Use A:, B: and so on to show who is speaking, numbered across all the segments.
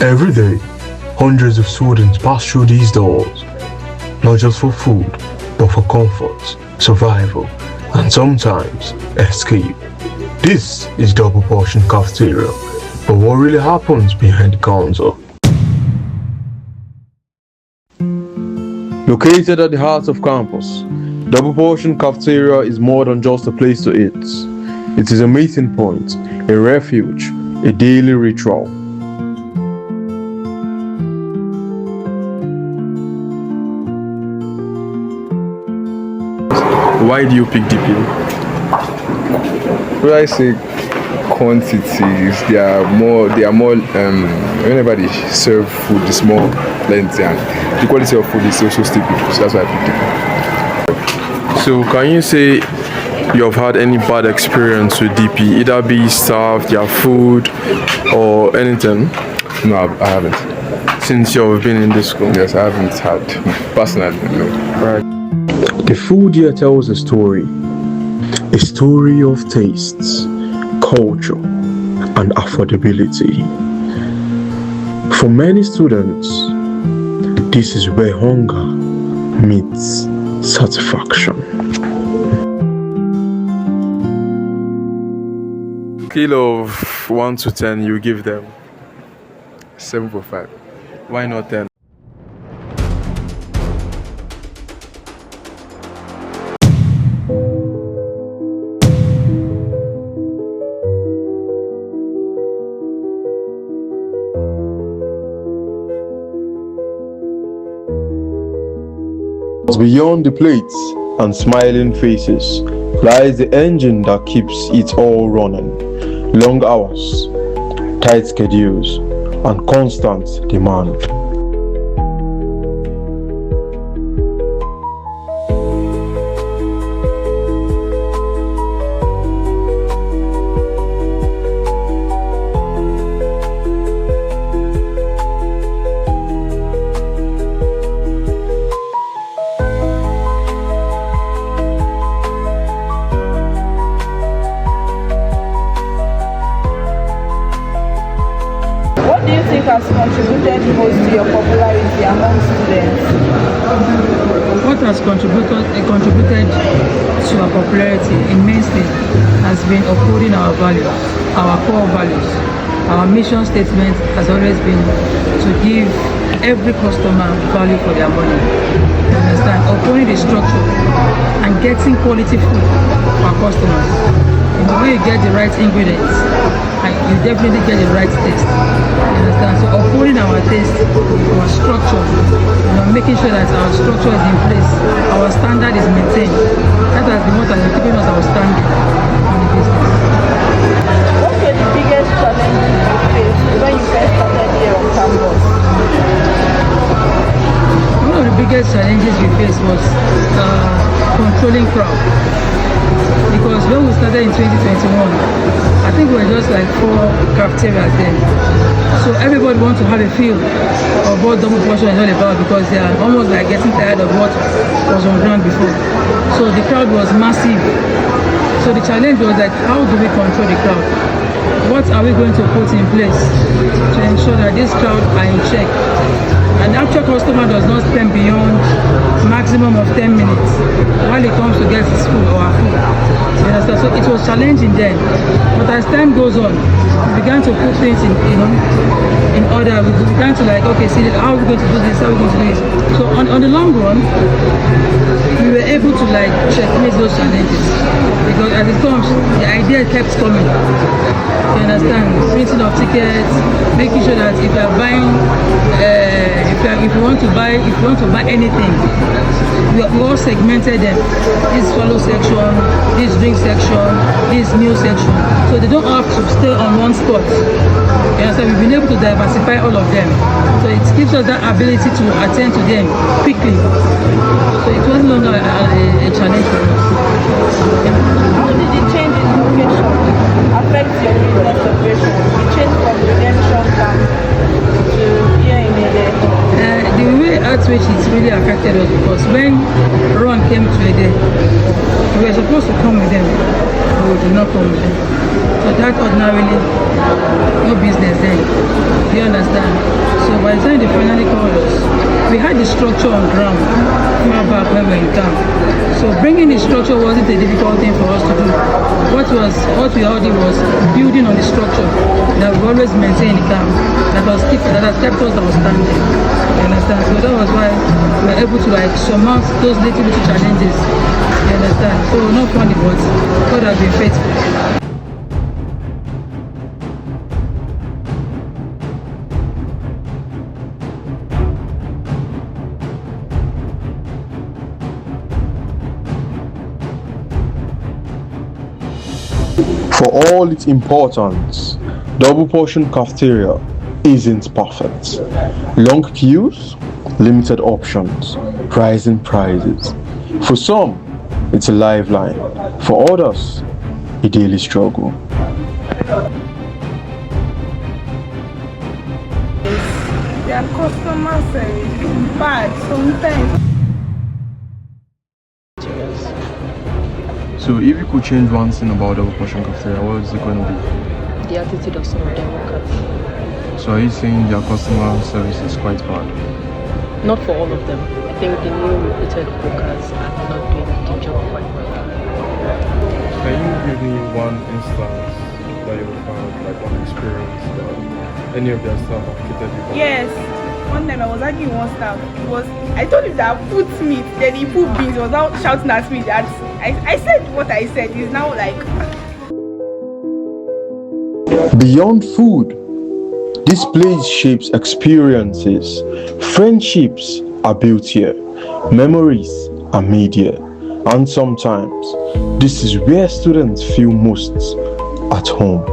A: Every day, hundreds of students pass through these doors, not just for food, but for comfort, survival, and sometimes escape. This is Double Portion Cafeteria, but what really happens behind the counter? Located at the heart of campus, Double Portion Cafeteria is more than just a place to eat. It is a meeting point, a refuge, a daily ritual. Why do you pick DP?
B: Well, I say quantities. They are more. Whenever they serve food, it's more plenty, and the quality of food is also stable. So that's why I picked DP.
A: So can you say you've had any bad experience with DP, either be staff, their food, or anything?
B: No, I haven't.
A: Since you've been in this school?
B: Yes, I haven't had personally. No.
A: Right. The food here tells a story of tastes, culture, and affordability. For many students, this is where hunger meets satisfaction. Scale of 1 to 10, you give them
B: 7.5.
A: Why not 10? Beyond the plates and smiling faces lies the engine that keeps it all running. Long hours, tight schedules, and constant demand.
C: What do you think has contributed most to your popularity among students?
D: What has contributed to our popularity immensely has been upholding our values, our core values. Our mission statement has always been to give every customer value for their money. You understand? Upholding the structure and getting quality food for our customers. You know, when you get the right ingredients, you definitely get the right taste. You understand? So upholding our taste, our structure, you know, making sure that our structure is in place, our standard is maintained. That has been what has been keeping us outstanding in the business.
C: What were the biggest challenges you faced when you first started here on campus?
D: One of the biggest challenges we faced was controlling crowd. Because when we started in 2021, I think we were just like 4 cafeterias then. So everybody wants to have a feel of what Double Portion is all about, because they are almost like getting tired of what was on ground before. So the crowd was massive. So the challenge was like, how do we control the crowd? What are we going to put in place to ensure that this crowd are in check? An actual customer does not spend beyond maximum of 10 minutes while he comes to get his food or our food. You understand? So it was challenging then. But as time goes on, we began to put things in order. We began to like, okay, see, how are we going to do this? How are we going to do this? So on the long run, we were able to like checkmate those challenges. Because as it comes, the idea kept coming. You understand? Printing of tickets, making sure that if you are buying, if you want to buy anything, we all segmented them. This swallow section, this drink section, this meal section. So they don't have to stay on one spot. You understand? We've been able to diversify all of them. So it gives us that ability to attend to them quickly. So it was no longer a challenge for us.
C: How did the change in location affect your business operation? The change from Redemption Camp to here in Ede?
D: The way at which it really affected us, because when Ron came to Ede, we were supposed to come with them, but we did not come with them. So that ordinarily, no business then. The You understand? So by the time they finally called us, we had the structure on ground far back when we were in camp. So bringing the structure wasn't a difficult thing for us to do. What we all did was building on the structure that we always maintain in the camp that has kept us outstanding. You understand? So that was why we were able to like surmount those little challenges. You understand? So not funny, but God has been faithful.
A: For all its importance, Double Portion Cafeteria isn't perfect. Long queues, limited options, rising prices. For some, it's a lifeline. For others, a daily struggle.
C: Their customer service is bad sometimes.
A: So if you could change one thing about Double Portion Cafeteria, what is it going to be?
E: The attitude of some of their workers.
A: So are you saying their customer service is quite bad?
E: Not for all of them. I think the new recruited workers are not doing the job quite well.
F: Can you give me one instance that you found, like one experience that any of their staff have treated you?
C: Yes. One time I was arguing with one staff. I told him that I put meat, then he put beans. He was now shouting at me that I said what I said. He's now like.
A: Beyond food, this place shapes experiences. Friendships are built here, memories are made here, and sometimes this is where students feel most at home.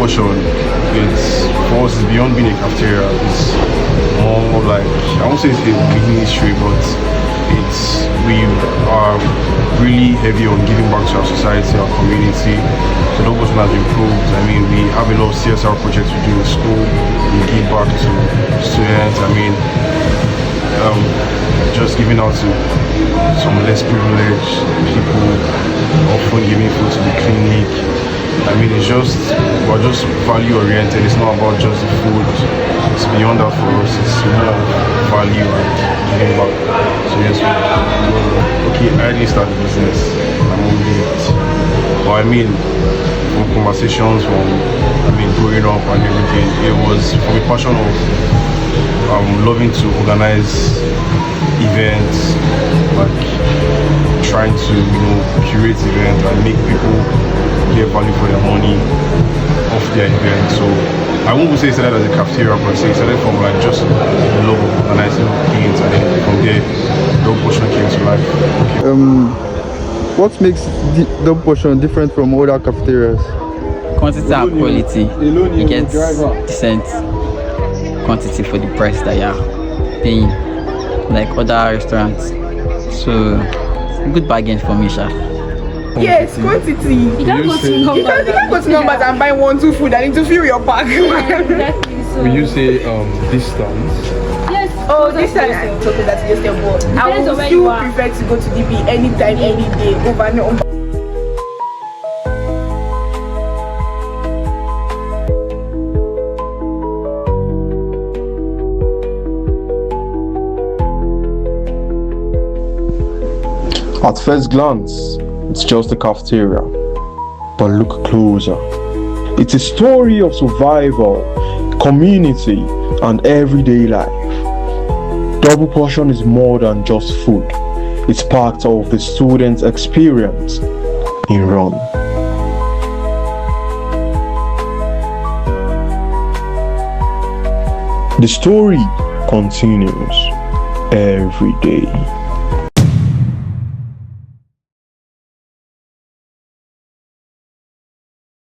G: Portion, it's for us, it's beyond being a cafeteria. It's more like, I won't say it's a big ministry, but we are really heavy on giving back to our society, our community. So Double Portion has improved. I mean, we have a lot of CSR projects we do in school. We give back to students. I mean, just giving out to some less privileged people, often giving food to the clinic. I mean, we're just value oriented. It's not about just the food. It's beyond that for us. It's more value and giving back. So yes, okay, I didn't start the business. I'm only it. But I mean, from conversations, growing up and everything, it was from a passion of loving to organize events, like trying to curate events and make people get value for their money off their event. So I won't say it started as a cafeteria, but it started from like just the love of organizing things, and then from there Double Portion came to life. Okay.
F: What makes Double Portion different from other cafeterias?
H: Quantity and quality. You get decent quantity for the price that you're paying, like other restaurants. So good bargain for me, Sha.
C: Yes, quantity.
I: You can't go to numbers.
C: You can't go to numbers and buy 1-2 food and need to fill your bag.
I: Exactly. So
F: Will you say distance?
I: yes.
C: Oh, this time I'm talking that just a board. I
I: Depends on
C: would
I: where
C: still
I: you are.
C: prefer to go to DB anytime, any day, over and over.
A: At first glance, it's just a cafeteria, but look closer. It's a story of survival, community, and everyday life. Double Portion is more than just food. It's part of the student's experience in Rome. The story continues every day.